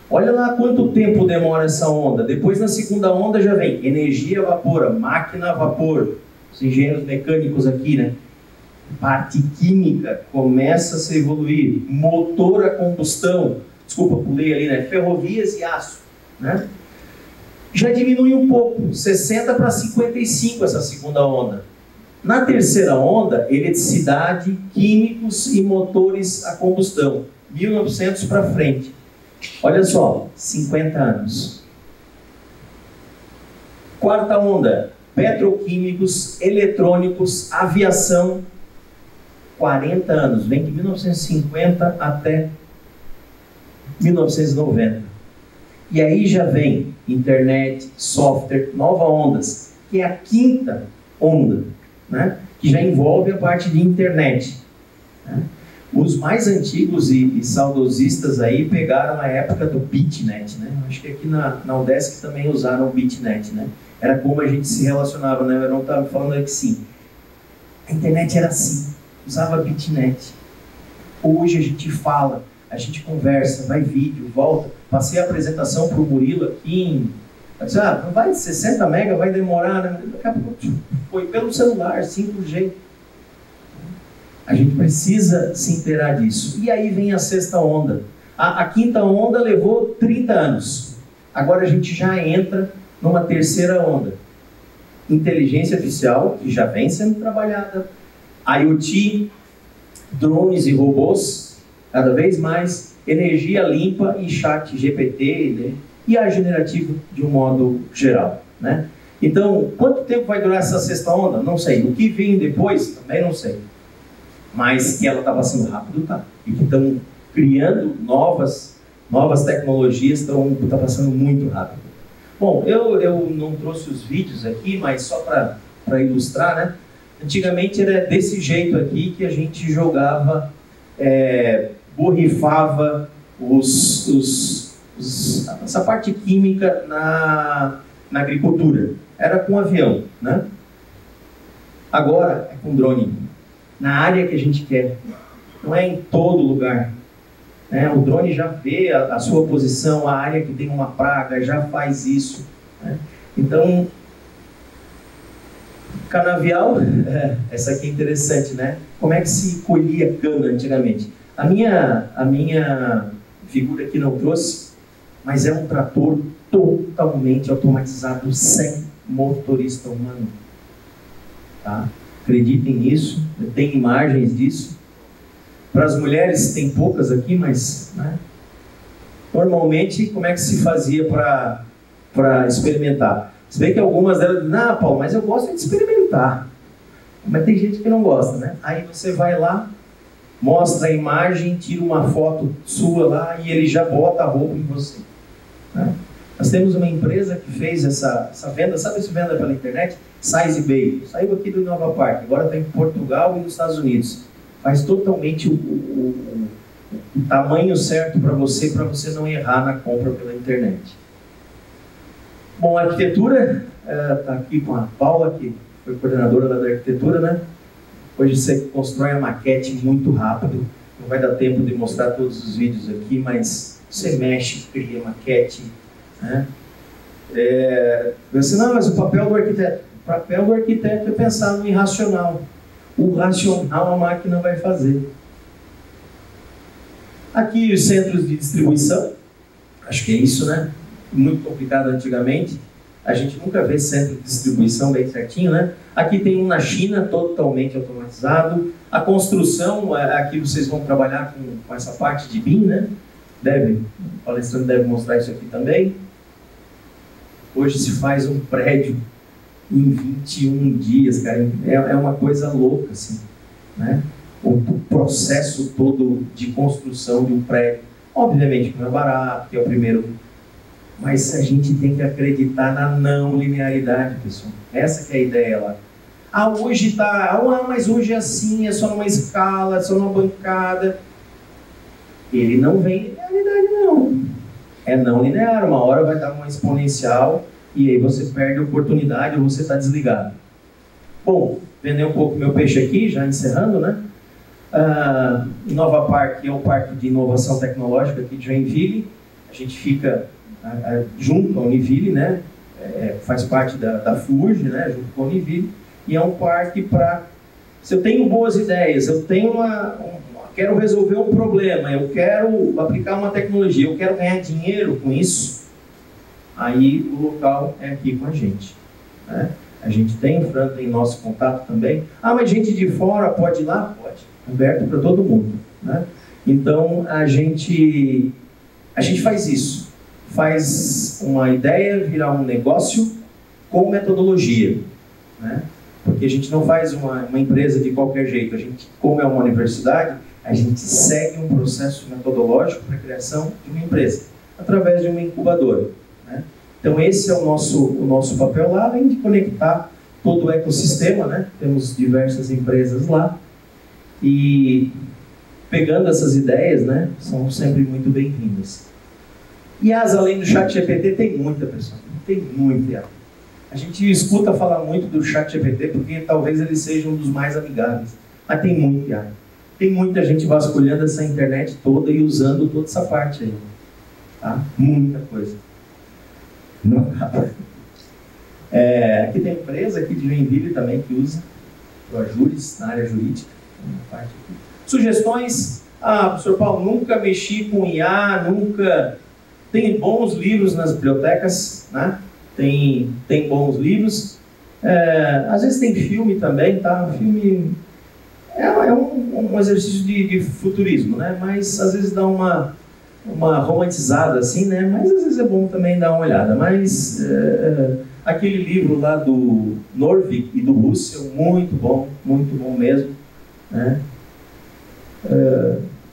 Olha lá quanto tempo demora essa onda. Depois, na segunda onda, já vem energia a vapor, máquina a vapor. Os engenheiros mecânicos aqui, né? Parte química começa a se evoluir. Motor a combustão. Desculpa, pulei ali, né? Ferrovias e aço, né? Já diminui um pouco, 60 para 55 essa segunda onda. Na terceira onda, eletricidade, químicos e motores a combustão. 1900 para frente. Olha só, 50 anos. Quarta onda, petroquímicos, eletrônicos, aviação, 40 anos. Vem de 1950 até 1990. E aí já vem internet, software, novas ondas, que é a quinta onda, né? Que já envolve a parte de internet, né? Os mais antigos e saudosistas aí pegaram a época do BitNet, né? Acho que aqui na UDESC também usaram o BitNet, né? Era como a gente se relacionava, né? Eu não estava falando aqui sim. A internet era assim, usava BitNet. Hoje a gente fala, a gente conversa, vai vídeo, volta. Passei a apresentação para o Murilo aqui não vai 60 mega, vai demorar, né? Daqui a pouco foi pelo celular, 5G. A gente precisa se inteirar disso. E aí vem a sexta onda. A quinta onda levou 30 anos. Agora a gente já entra numa terceira onda. Inteligência artificial, que já vem sendo trabalhada. IoT, drones e robôs, cada vez mais. Energia limpa e chat GPT, né? E a generativa de um modo geral, né? Então, quanto tempo vai durar essa sexta onda? Não sei. O que vem depois, também não sei. Mas que ela está passando rápido, tá. E que estão criando novas tecnologias, está passando muito rápido. Bom, eu não trouxe os vídeos aqui, mas só para ilustrar, né? Antigamente era desse jeito aqui que a gente jogava, borrifava essa parte química na agricultura. Era com avião, né? Agora é com drone. Na área que a gente quer. Não é em todo lugar. Né? O drone já vê a sua posição, a área que tem uma praga, já faz isso. Né? Então, canavial, essa aqui é interessante, né? Como é que se colhia cana antigamente? A minha figura aqui não trouxe, mas é um trator totalmente automatizado, sem motorista humano. Tá? Acreditem nisso, tem imagens disso. Para as mulheres, tem poucas aqui, mas né? Normalmente, como é que se fazia para experimentar? Se bem que algumas delas dizem, Paulo, mas eu gosto de experimentar. Mas tem gente que não gosta, né? Aí você vai lá mostra a imagem, tira uma foto sua lá e ele já bota a roupa em você. Né? Nós temos uma empresa que fez essa venda, sabe essa venda pela internet? Size Bay. Saiu aqui do Nova Park, agora está em Portugal e nos Estados Unidos. Faz totalmente o tamanho certo para você não errar na compra pela internet. Bom, a arquitetura, está aqui com a Paula, que foi coordenadora da arquitetura, né? Hoje você constrói a maquete muito rápido, não vai dar tempo de mostrar todos os vídeos aqui, mas você mexe, cria maquete, né? Você, não, mas o papel do arquiteto é pensar no irracional. O racional a máquina vai fazer. Aqui os centros de distribuição, acho que é isso, né? Muito complicado antigamente. A gente nunca vê centro de distribuição bem certinho, né? Aqui tem um na China, totalmente automatizado. A construção, aqui vocês vão trabalhar com essa parte de BIM, né? O palestrante deve mostrar isso aqui também. Hoje se faz um prédio em 21 dias, cara. É uma coisa louca, assim, né? O processo todo de construção de um prédio. Obviamente que não é barato, que é o primeiro... Mas a gente tem que acreditar na não linearidade, pessoal. Essa que é a ideia lá. Mas hoje é assim, é só numa escala, é só numa bancada. Ele não vem linearidade, não. É não linear, uma hora vai dar uma exponencial e aí você perde a oportunidade ou você está desligado. Bom, vender um pouco meu peixe aqui, já encerrando, né? Nova Park é o parque de inovação tecnológica aqui de Joinville. A gente fica junto à Univille, né? Faz parte da FURG, né? Junto com a Univille. E é um parque para... Se eu tenho boas ideias, eu tenho quero resolver um problema, eu quero aplicar uma tecnologia, eu quero ganhar dinheiro com isso, aí o local é aqui com a gente, né? A gente tem, o Fran tem nosso contato também. Mas gente de fora pode ir lá? Pode. Aberto para todo mundo, né? Então, a gente faz isso. Faz uma ideia virar um negócio com metodologia, né? Porque a gente não faz uma empresa de qualquer jeito. A gente, como é uma universidade, a gente segue um processo metodológico para a criação de uma empresa, através de uma incubadora, né? Então esse é o nosso papel lá, além de conectar todo o ecossistema, né? Temos diversas empresas lá, e pegando essas ideias, né? São sempre muito bem-vindas. E além do ChatGPT, tem muita pessoa, tem muita. A gente escuta falar muito do ChatGPT porque talvez ele seja um dos mais amigáveis, mas tem muito IA. Tem muita gente vasculhando essa internet toda e usando toda essa parte aí, tá? Muita coisa. Não acaba. Aqui tem empresa aqui de Joinville também que usa o Ajures na área jurídica. Parte aqui. Sugestões? Professor Paulo, nunca mexi com IA, nunca... Tem bons livros nas bibliotecas, né? Tem bons livros. Às vezes tem filme também, tá? Filme é um exercício de futurismo, né? Mas às vezes dá uma romantizada assim, né? Mas às vezes é bom também dar uma olhada. Mas aquele livro lá do Norvig e do Russell, muito bom mesmo, né?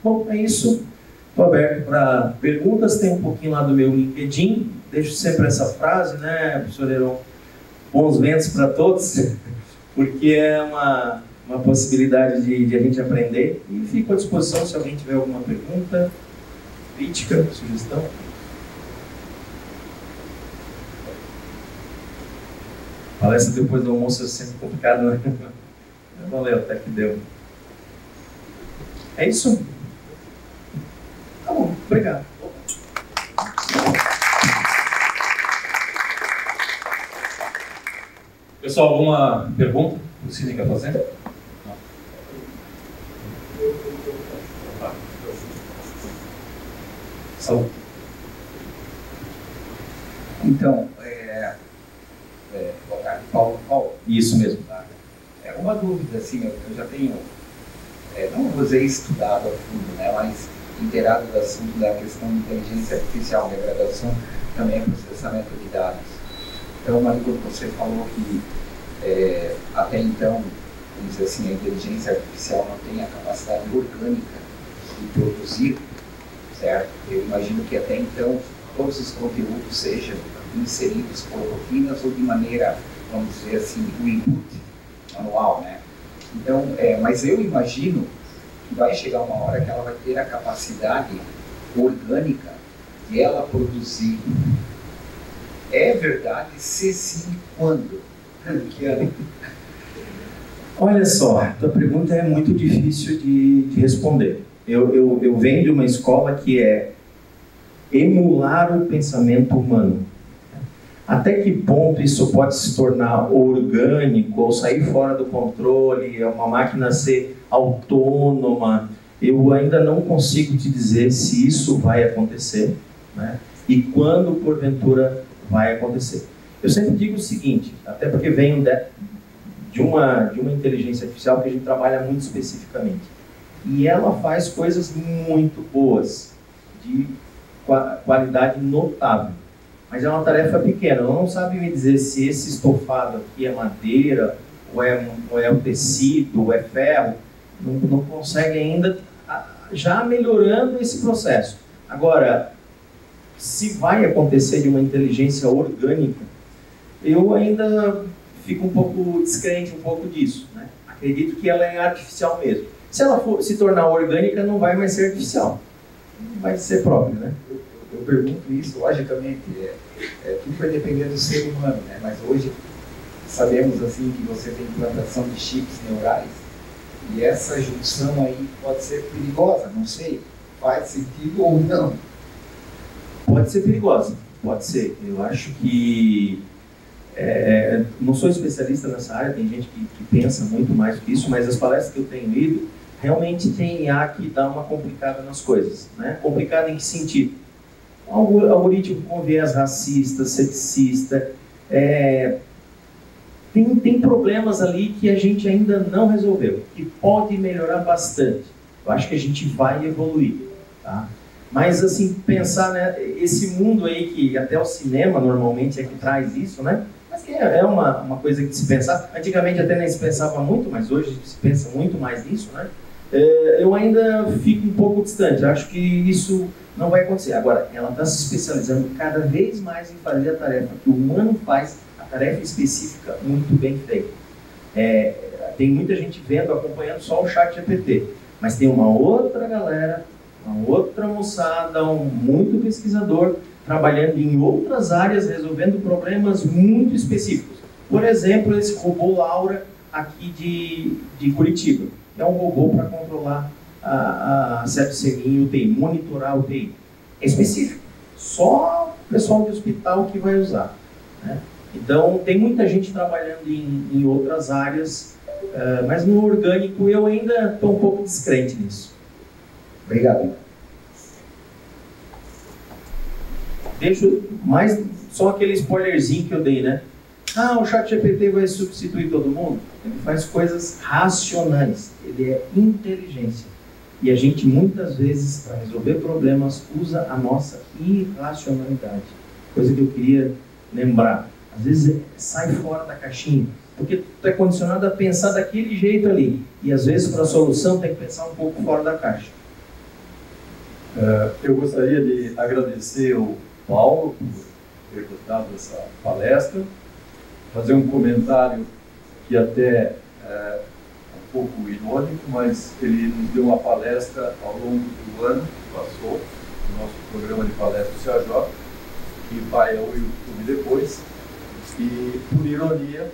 Bom, é isso. Estou aberto para perguntas, tem um pouquinho lá do meu LinkedIn, deixo sempre essa frase, né, professor Heron? Bons ventos para todos, porque é uma possibilidade de a gente aprender, e fico à disposição se alguém tiver alguma pergunta, crítica, sugestão. Palestra depois do almoço é sempre complicado, né? Valeu, até que deu. É isso? Tá bom, obrigado. Pessoal, alguma pergunta? O Cine quer fazer? Não. Saúde. Então, boa tarde, Paulo. Isso mesmo. Uma dúvida, assim, eu já tenho, não usei estudado a fundo, né, mas inteirado do assunto da questão de inteligência artificial, minha graduação também é processamento de dados. Então, mas quando você falou que até então vamos dizer assim, a inteligência artificial não tem a capacidade orgânica de produzir, certo? Eu imagino que até então todos os conteúdos sejam inseridos por rotinas ou de maneira, vamos dizer assim, o input manual, né? Então, mas eu imagino que vai chegar uma hora que ela vai ter a capacidade orgânica de ela produzir. É verdade? Se sim, quando? Que ano? Olha só, a tua pergunta é muito difícil de responder. Eu venho de uma escola que é emular o pensamento humano. Até que ponto isso pode se tornar orgânico ou sair fora do controle, uma máquina ser autônoma? Eu ainda não consigo te dizer se isso vai acontecer, né? E quando, porventura, vai acontecer. Eu sempre digo o seguinte, até porque venho de uma inteligência artificial que a gente trabalha muito especificamente. E ela faz coisas muito boas, de qualidade notável. Mas é uma tarefa pequena. Ela não sabe me dizer se esse estofado aqui é madeira, ou é um tecido, ou é ferro. Não consegue ainda, já melhorando esse processo. Agora, se vai acontecer de uma inteligência orgânica, eu ainda fico um pouco descrente um pouco disso, né? Acredito que ela é artificial mesmo. Se ela for se tornar orgânica, não vai mais ser artificial. Vai ser própria, né? Eu pergunto isso, logicamente, tudo vai depender do ser humano, né? Mas hoje sabemos assim que você tem implantação de chips neurais e essa junção aí pode ser perigosa, não sei, faz sentido ou não? Pode ser perigosa, pode ser. Eu acho que não sou especialista nessa área, tem gente que pensa muito mais que isso, mas as palestras que eu tenho ido realmente tem IA que dá uma complicada nas coisas, né? Complicada em que sentido? Algoritmo com viés racista, sexista, tem problemas ali que a gente ainda não resolveu, que pode melhorar bastante. Eu acho que a gente vai evoluir, tá? Mas assim, pensar, né, esse mundo aí que até o cinema normalmente é que traz isso, né? Mas que é uma coisa que se pensar. Antigamente até nem se pensava muito, mas hoje se pensa muito mais nisso, né? Eu ainda fico um pouco distante, acho que isso não vai acontecer. Agora, ela está se especializando cada vez mais em fazer a tarefa que o humano faz, a tarefa específica, muito bem feita. Tem muita gente vendo, acompanhando só o ChatGPT, mas tem uma outra galera, uma outra moçada, muito pesquisador, trabalhando em outras áreas, resolvendo problemas muito específicos. Por exemplo, esse robô Laura aqui de Curitiba. É um robô para controlar a septicemia e UTI, monitorar a UTI. É específico. Só o pessoal de hospital que vai usar, né? Então, tem muita gente trabalhando em outras áreas, mas no orgânico eu ainda estou um pouco descrente nisso. Obrigado. Deixo mais só aquele spoilerzinho que eu dei, né? O ChatGPT vai substituir todo mundo? Ele faz coisas racionais, ele é inteligência. E a gente muitas vezes, para resolver problemas, usa a nossa irracionalidade. Coisa que eu queria lembrar. Às vezes sai fora da caixinha, porque tu é condicionado a pensar daquele jeito ali. E às vezes para a solução tem que pensar um pouco fora da caixa. Eu gostaria de agradecer o Paulo por ter dado essa palestra, fazer um comentário que até é um pouco irônico, mas ele nos deu uma palestra ao longo do ano que passou, no nosso programa de palestra do CAJ, que vai ao YouTube depois, e por ironia,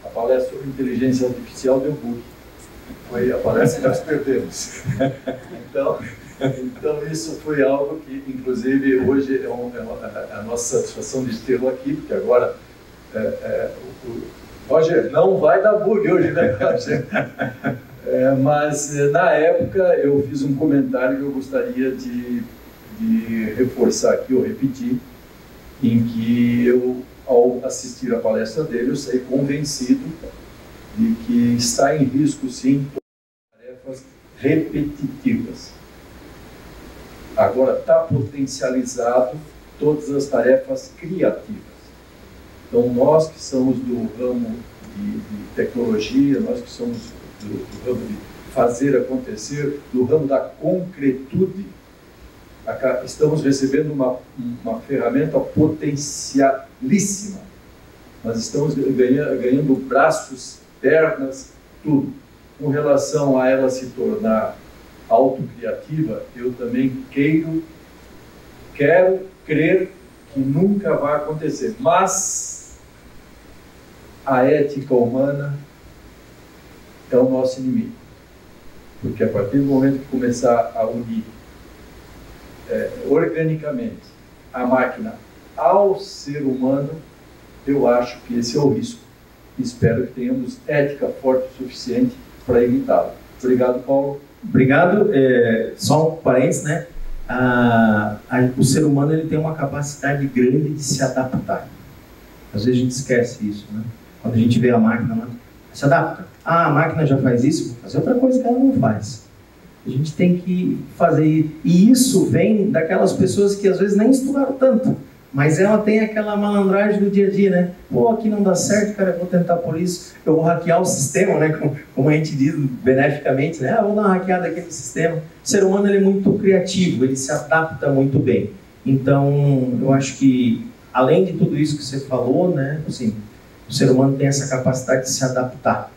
a palestra sobre inteligência artificial deu bug. Foi a palestra que nós perdemos. Então isso foi algo que, inclusive, hoje é a nossa satisfação de tê-lo aqui, porque agora Roger, não vai dar bug hoje, né, Roger? Mas na época eu fiz um comentário que eu gostaria de reforçar aqui, ou repetir, em que eu, ao assistir a palestra dele, eu saí convencido de que está em risco, sim, tarefas repetitivas. Agora está potencializado todas as tarefas criativas. Então, nós que somos do ramo tecnologia, nós que somos do ramo de fazer acontecer, do ramo da concretude, estamos recebendo uma ferramenta potencialíssima. Nós estamos ganhando braços, pernas, tudo. Com relação a ela se tornar autocriativa, eu também quero crer que nunca vai acontecer. Mas a ética humana é o nosso inimigo. Porque a partir do momento que começar a unir organicamente a máquina ao ser humano, eu acho que esse é o risco. Espero que tenhamos ética forte o suficiente para evitá-lo. Obrigado, Paulo. Obrigado. Só um parênteses, né? O ser humano ele tem uma capacidade grande de se adaptar. Às vezes a gente esquece isso, né? Quando a gente vê a máquina, se adapta. A máquina já faz isso, vou fazer outra coisa que ela não faz. A gente tem que fazer. E isso vem daquelas pessoas que às vezes nem estudaram tanto, mas ela tem aquela malandragem do dia a dia, né? Pô, aqui não dá certo, cara, eu vou tentar por isso, eu vou hackear o sistema, né? Como a gente diz beneficamente, né? Vou dar uma hackeada aqui no sistema. O ser humano ele é muito criativo, ele se adapta muito bem. Então, eu acho que, além de tudo isso que você falou, né? Assim, o ser humano tem essa capacidade de se adaptar,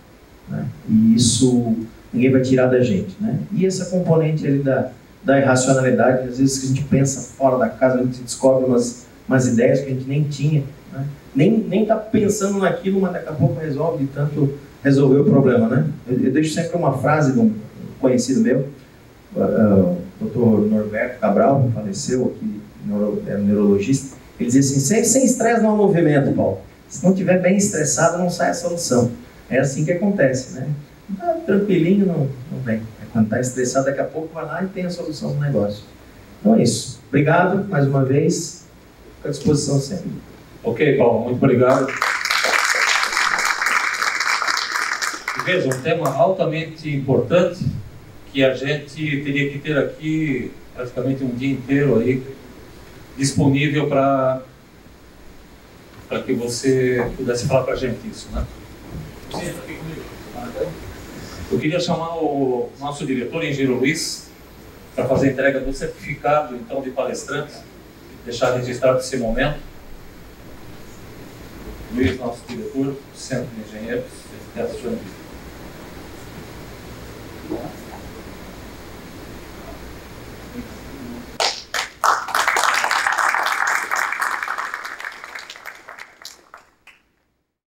né? E isso ninguém vai tirar da gente, né? E essa componente ali da irracionalidade, às vezes que a gente pensa fora da casa, a gente descobre umas ideias que a gente nem tinha, né? Nem tá pensando naquilo, mas daqui a pouco resolve, tanto resolver o problema, né? Eu deixo sempre uma frase de um conhecido meu, o Dr. Norberto Cabral, que faleceu aqui, é um neurologista. Ele dizia assim: sem estresse não há movimento, Paulo. Se não estiver bem estressado, não sai a solução. É assim que acontece, né? Tá tranquilinho, não vem. Quando está estressado, daqui a pouco vai lá e tem a solução do negócio. Então é isso. Obrigado mais uma vez. Fico à disposição sempre. Ok, Paulo, muito obrigado. Veja, um tema altamente importante que a gente teria que ter aqui praticamente um dia inteiro aí disponível para que você pudesse falar para a gente isso, né? Senta aqui comigo. Eu queria chamar o nosso diretor, engenheiro Luiz, para fazer a entrega do certificado, então, de palestrante, deixar registrado esse momento. Luiz, nosso diretor do Centro de Engenheiros,